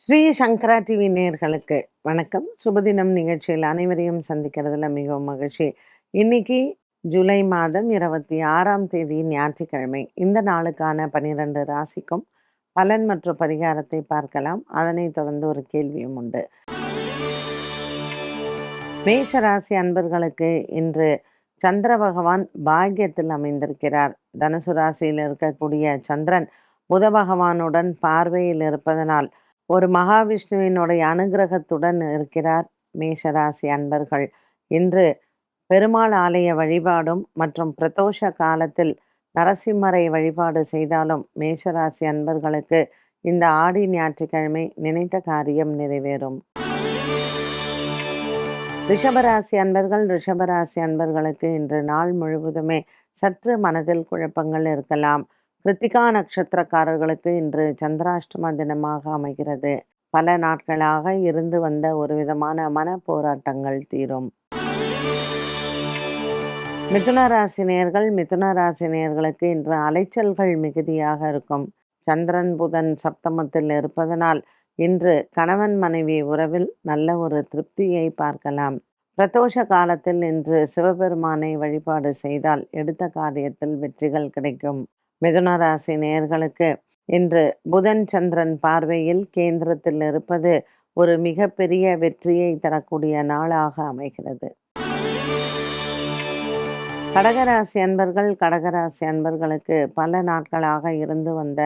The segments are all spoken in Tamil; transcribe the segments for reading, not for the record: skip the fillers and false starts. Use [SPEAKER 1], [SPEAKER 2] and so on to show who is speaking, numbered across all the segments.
[SPEAKER 1] ஸ்ரீ சங்கரா டிவி நேயர்களுக்கு வணக்கம். சுபதினம் நிகழ்ச்சியில் அனைவரையும் சந்திக்கிறதுல மிகவும் மகிழ்ச்சி. இன்னைக்கு ஜூலை மாதம் 26ஆம் தேதி ஞாயிற்றுக்கிழமை. இந்த நாளுக்கான 12 ராசிக்கும் பலன் மற்றும் பரிகாரத்தை பார்க்கலாம். அதனைத் தொடர்ந்து ஒரு கேள்வியும் உண்டு. மேஷ ராசி அன்பர்களுக்கு இன்று சந்திர பகவான் பாக்கியத்தில் அமைந்திருக்கிறார். தனுசு ராசியில் இருக்கக்கூடிய சந்திரன் புத பகவானுடன் பார்வையில் இருப்பதனால் ஒரு மகாவிஷ்ணுவினுடைய அனுகிரகத்துடன் இருக்கிறார். மேஷராசி அன்பர்கள் இன்று பெருமாள் ஆலய வழிபாடும் மற்றும் பிரதோஷ காலத்தில் நரசிம்மரை வழிபாடு செய்தாலும் மேஷராசி அன்பர்களுக்கு இந்த ஆடி ஞாயிற்றுக்கிழமை நினைத்த காரியம் நிறைவேறும். ரிஷபராசி அன்பர்களுக்கு இன்று நாள் முழுவதுமே சற்று மனதில் குழப்பங்கள் இருக்கலாம். கிருத்திகா நட்சத்திரக்காரர்களுக்கு இன்று சந்திராஷ்டம தினமாக அமைகிறது. பல நாட்களாக இருந்து வந்த ஒரு விதமான மன போராட்டங்கள் தீரும். மிதுன ராசி நேயர்களுக்கு இன்று அலைச்சல்கள் மிகுதியாக இருக்கும். சந்திரன் புதன் சப்தமத்தில் இருப்பதனால் இன்று கணவன் மனைவி உறவில் நல்ல ஒரு திருப்தியை பார்க்கலாம். பிரதோஷ காலத்தில் இன்று சிவபெருமானை வழிபாடு செய்தால் எடுத்த காரியத்தில் வெற்றிகள் கிடைக்கும். மிதுன ராசி நேயர்களுக்கு இன்று புதன் சந்திரன் பார்வையில் கேந்திரத்தில் இருப்பது ஒரு மிகப்பெரிய வெற்றியை தரக்கூடிய நாளாக அமைகிறது. கடகராசி அன்பர்களுக்கு பல நாட்களாக இருந்து வந்த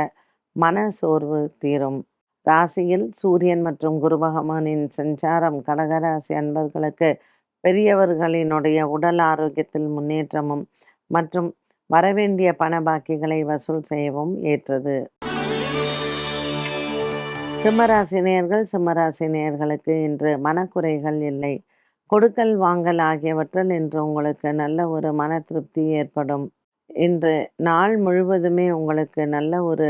[SPEAKER 1] மன சோர்வு தீரும். ராசியில் சூரியன் மற்றும் குரு பகவானின் சஞ்சாரம் கடகராசி அன்பர்களுக்கு பெரியவர்களினுடைய உடல் ஆரோக்கியத்தில் முன்னேற்றமும் மற்றும் வரவேண்டிய பண பாக்கிகளை வசூல் செய்யவும் ஏற்றது. சிம்மராசி நேயர்களுக்கு இன்று மனக்குறைகள் இல்லை. கொடுக்கல் வாங்கல் ஆகியவற்றில் இன்று உங்களுக்கு நல்ல ஒரு மன திருப்தி ஏற்படும். இன்று நாள் முழுவதுமே உங்களுக்கு நல்ல ஒரு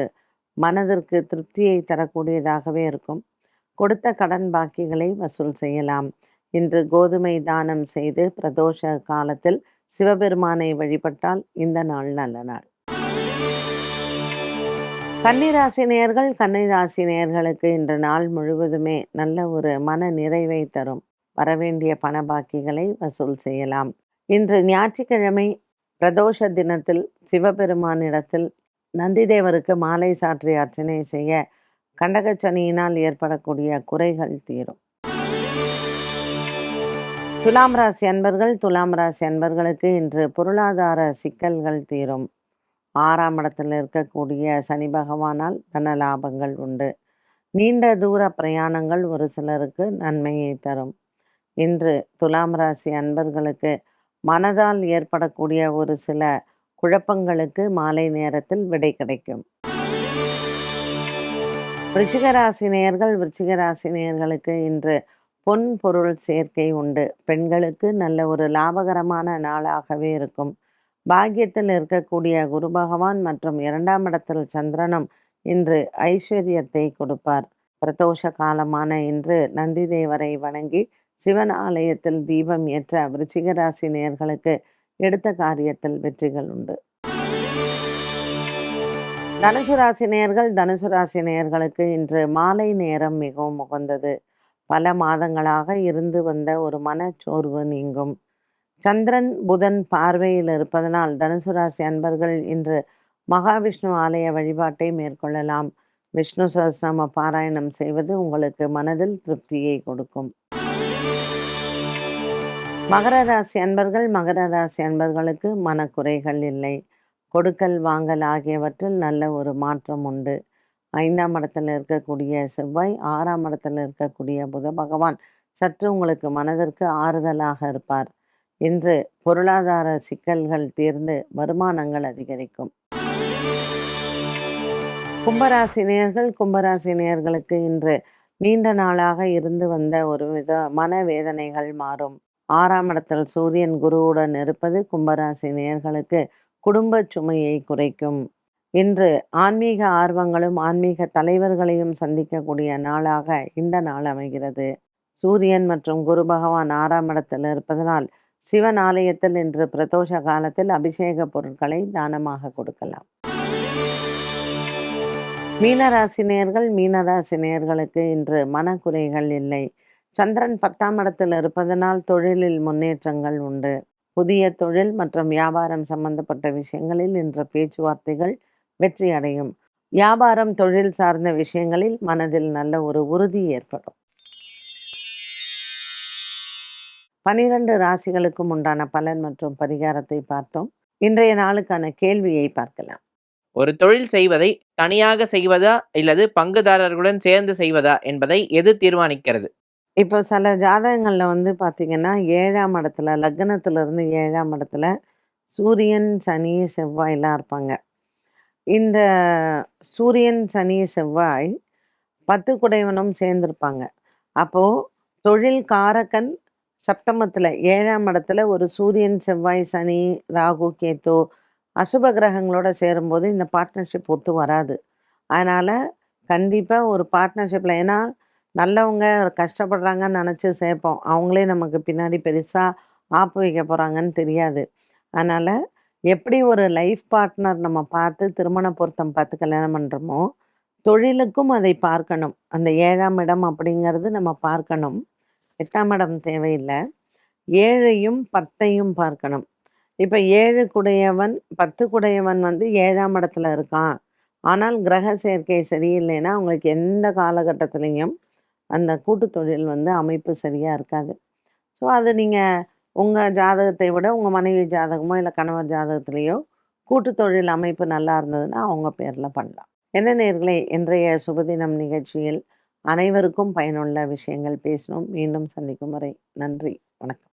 [SPEAKER 1] மனதிற்கு திருப்தியை தரக்கூடியதாகவே இருக்கும். கொடுத்த கடன் பாக்கிகளை வசூல் செய்யலாம். இன்று கோதுமை தானம் செய்து பிரதோஷ காலத்தில் சிவபெருமானை வழிபட்டால் இந்த நாள் நல்ல நாள். கன்னிராசி நேயர்களுக்கு இன்று நாள் முழுவதுமே நல்ல ஒரு மன நிறைவை தரும். வரவேண்டிய பண பாக்கிகளை வசூல் செய்யலாம். இன்று ஞாயிற்றுக்கிழமை பிரதோஷ தினத்தில் சிவபெருமானிடத்தில் நந்திதேவருக்கு மாலை சாற்றி அர்ச்சனை செய்ய கண்டகச்சனியினால் ஏற்படக்கூடிய குறைகள் தீரும். துலாம் ராசி அன்பர்களுக்கு இன்று பொருளாதார சிக்கல்கள் தீரும். 6ஆம் இடத்தில் இருக்கக்கூடிய சனி பகவானால் தன லாபங்கள் உண்டு. நீண்ட தூர பிரயாணங்கள் ஒரு சிலருக்கு நன்மையை தரும். இன்று துலாம் ராசி அன்பர்களுக்கு மனதால் ஏற்படக்கூடிய ஒரு சில குழப்பங்களுக்கு மாலை நேரத்தில் விடை கிடைக்கும். விருச்சிக ராசி நேயர்களுக்கு இன்று பொன் பொருள் சேர்க்கை உண்டு. பெண்களுக்கு நல்ல ஒரு லாபகரமான நாளாகவே இருக்கும். பாக்கியத்தில் இருக்கக்கூடிய குரு பகவான் மற்றும் 2ஆம் இடத்தில் சந்திரனும் இன்று ஐஸ்வர்யத்தை கொடுப்பார். பிரதோஷ காலமான இன்று நந்தி தேவரை வணங்கி சிவன் ஆலயத்தில் தீபம் ஏற்ற விருச்சிக ராசி நேயர்களுக்கு எடுத்த காரியத்தில் வெற்றிகள் உண்டு. தனுசு ராசி நேயர்களுக்கு இன்று மாலை நேரம் மிகவும் உகந்தது. பல மாதங்களாக இருந்து வந்த ஒரு மனச்சோர்வு நீங்கும். சந்திரன் புதன் பார்வையில் இருப்பதனால் தனுசு ராசி அன்பர்கள் இன்று மகாவிஷ்ணு ஆலய வழிபாட்டை மேற்கொள்ளலாம். விஷ்ணு சஹஸ்ரநாம பாராயணம் செய்வது உங்களுக்கு மனதில் திருப்தியை கொடுக்கும். மகர ராசி அன்பர்களுக்கு மனக்குறைகள் இல்லை. கொடுக்கல் வாங்கல் ஆகியவற்றில் நல்ல ஒரு மாற்றம் உண்டு. 5ஆம் இடத்தில் இருக்கக்கூடிய செவ்வாய் 6ஆம் இடத்தில் இருக்கக்கூடிய புத பகவான் சற்று உங்களுக்கு மனதிற்கு ஆறுதலாக இருப்பார். இன்று பொருளாதார சிக்கல்கள் தீர்ந்து வருமானங்கள் அதிகரிக்கும். கும்பராசி நேயர்களுக்கு இன்று நீண்ட நாளாக இருந்து வந்த ஒரு வித மனவேதனைகள் மாறும். 6ஆம் இடத்தில் சூரியன் குருவுடன் இருப்பது கும்பராசி நேயர்களுக்கு குடும்ப சுமையை குறைக்கும். இன்று ஆன்மீக ஆர்வங்களும் ஆன்மீக தலைவர்களையும் சந்திக்கக்கூடிய நாளாக இந்த நாள் அமைகிறது. சூரியன் மற்றும் குரு பகவான் 6ஆம் இடத்தில் இருப்பதனால் சிவன் ஆலயத்தில் இன்று பிரதோஷ காலத்தில் அபிஷேக பொருட்களை தானமாக கொடுக்கலாம். மீனராசி நேயர்கள், மீனராசி நேயர்களுக்கு இன்று மனக்குறைகள் இல்லை. சந்திரன் 10ஆம் இடத்தில் இருப்பதனால் தொழிலில் முன்னேற்றங்கள் உண்டு. புதிய தொழில் மற்றும் வியாபாரம் சம்பந்தப்பட்ட விஷயங்களில் இன்று பேச்சுவார்த்தைகள் வெற்றி அடையும். வியாபாரம், தொழில் சார்ந்த விஷயங்களில் மனதில் நல்ல ஒரு உறுதி ஏற்படும். 12 ராசிகளுக்கும் உண்டான பலன் மற்றும் பரிகாரத்தை பார்த்தோம். இன்றைய நாளுக்கான கேள்வியை பார்க்கலாம்.
[SPEAKER 2] ஒரு தொழில் செய்வதை தனியாக செய்வதா இல்லது பங்குதாரர்களுடன் சேர்ந்து செய்வதா என்பதை எது தீர்மானிக்கிறது?
[SPEAKER 1] இப்போ சில ஜாதகங்கள்ல வந்து பார்த்தீங்கன்னா, 7ஆம் இடத்துல லக்னத்திலிருந்து 7ஆம் இடத்துல சூரியன், சனி, செவ்வாய்லாம் இருப்பாங்க. இந்த சூரியன், சனி, செவ்வாய் 10 குடைவனும் சேர்ந்திருப்பாங்க. அப்போ தொழில் காரகன் சப்தமத்துல 7ஆம் இடத்துல ஒரு சூரியன், செவ்வாய், சனி, ராகு, கேது அசுப கிரகங்களோட சேரும்போது இந்த பார்ட்னர்ஷிப் ஒத்து வராது. அதனால கண்டிப்பா ஒரு பார்ட்னர்ஷிப்ல ஏன்னா நல்லவங்க கஷ்டப்படுறாங்கன்னு நினச்சு சேர்ப்போம். அவங்களே நமக்கு பின்னாடி பெருசா ஆப்பு வைக்க போறாங்கன்னு தெரியாது. அதனால எப்படி ஒரு லைஃப் பார்ட்னர் நம்ம பார்த்து திருமண பொருத்தம் பார்த்து கல்யாணம் பண்றோமோ, தொழிலுக்கும் அதை பார்க்கணும். அந்த 7ஆம் இடம் அப்படிங்கிறது நம்ம பார்க்கணும். 8ஆம் இடம் தேவையில்ல. 7ஐயும் 10ஐயும் பார்க்கணும். இப்ப 7 குடையவன், 10 குடையவன் வந்து 7ஆம் இடத்துல இருக்கான். ஆனால் கிரக சேர்க்கை சரியில்லைன்னா, அவங்களுக்கு எந்த காலகட்டத்திலயும் அந்த கூட்டு தொழில் வந்து அமைப்பு சரியா இருக்காது. ஸோ, அது நீங்க உங்க ஜாதகத்தை விட உங்க மனைவி ஜாதகமோ, இல்ல கணவர் ஜாதகத்திலேயோ கூட்டு தொழில் அமைப்பு நல்லா இருந்ததுன்னா, அவங்க பேர்ல பண்ணலாம். என்ன நேயர்களே, இன்றைய சுபதினம் நிகழ்ச்சியில் அனைவருக்கும் பயனுள்ள விஷயங்கள் பேசினோம். மீண்டும் சந்திக்கும் வரை நன்றி. வணக்கம்.